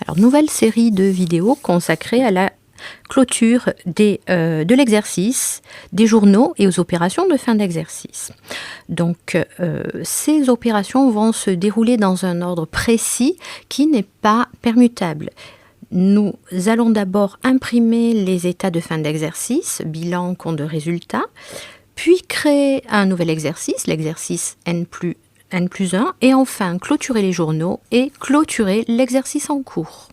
Alors, nouvelle série de vidéos consacrée à la clôture de l'exercice, des journaux et aux opérations de fin d'exercice. Donc, ces opérations vont se dérouler dans un ordre précis qui n'est pas permutable. Nous allons d'abord imprimer les états de fin d'exercice, bilan, compte de résultat, puis créer un nouvel exercice, l'exercice N+1, et enfin clôturer les journaux et clôturer l'exercice en cours.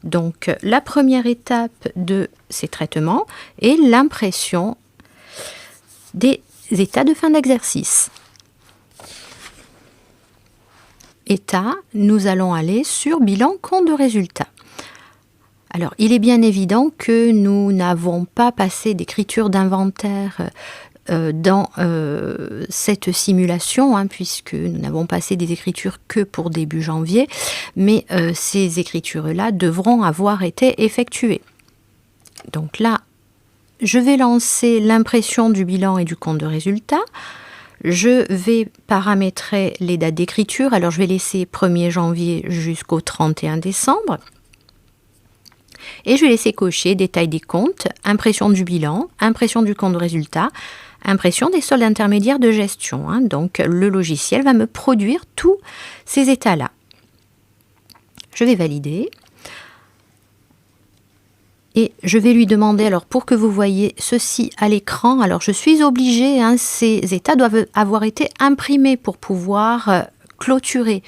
Donc, la première étape de ces traitements est l'impression des états de fin d'exercice. État, nous allons aller sur bilan, compte de résultat. Alors, il est bien évident que nous n'avons pas passé d'écriture d'inventaire dans cette simulation, puisque nous n'avons passé des écritures que pour début janvier, mais ces écritures-là devront avoir été effectuées. Donc là, je vais lancer l'impression du bilan et du compte de résultat. Je vais paramétrer les dates d'écriture. Alors, je vais laisser 1er janvier jusqu'au 31 décembre. Et je vais laisser cocher détail des comptes, impression du bilan, impression du compte de résultat, impression des soldes intermédiaires de gestion. Donc, le logiciel va me produire tous ces états-là. Je vais valider. Et je vais lui demander, alors pour que vous voyez ceci à l'écran, alors je suis obligée, ces états doivent avoir été imprimés pour pouvoir clôturer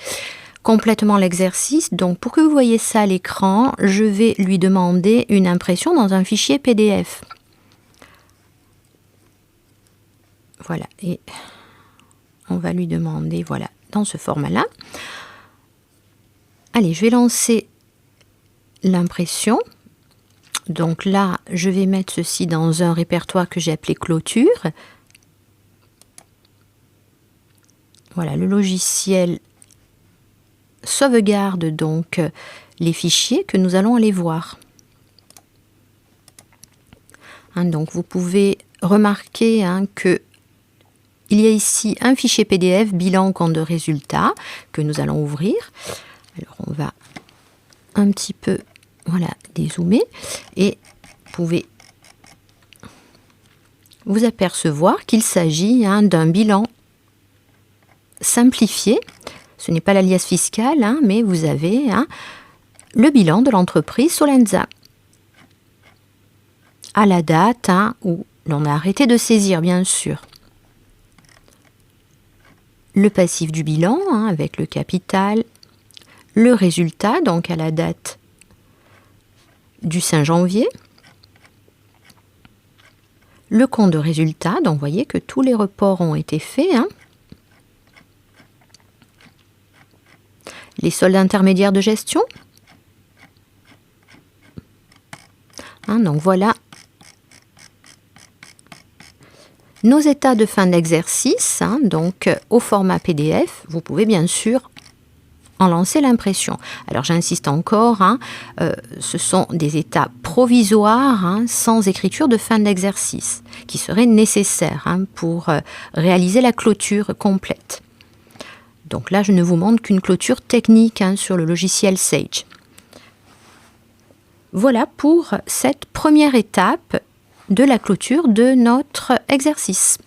complètement l'exercice. Donc pour que vous voyez ça à l'écran, je vais lui demander une impression dans un fichier PDF. Voilà, et on va lui demander, voilà, dans ce format-là. Allez, je vais lancer l'impression. Donc là, je vais mettre ceci dans un répertoire que j'ai appelé clôture. Voilà, le logiciel sauvegarde donc les fichiers que nous allons aller voir. Donc vous pouvez remarquer que il y a ici un fichier PDF, bilan, compte de résultat, que nous allons ouvrir. Alors on va un petit peu, voilà, dézoomer, et vous pouvez vous apercevoir qu'il s'agit d'un bilan simplifié. Ce n'est pas l'alias fiscal, mais vous avez le bilan de l'entreprise Solenza à la date où l'on a arrêté de saisir, bien sûr. Le passif du bilan avec le capital, le résultat, donc à la date du 5 janvier, le compte de résultat, donc vous voyez que tous les reports ont été faits, les soldes intermédiaires de gestion, donc voilà nos états de fin d'exercice, donc au format PDF. Vous pouvez bien sûr en lancer l'impression. Alors j'insiste encore, ce sont des états provisoires, sans écriture de fin d'exercice, qui seraient nécessaires pour réaliser la clôture complète. Donc là, je ne vous montre qu'une clôture technique sur le logiciel Sage. Voilà pour cette première étape de la clôture de notre exercice.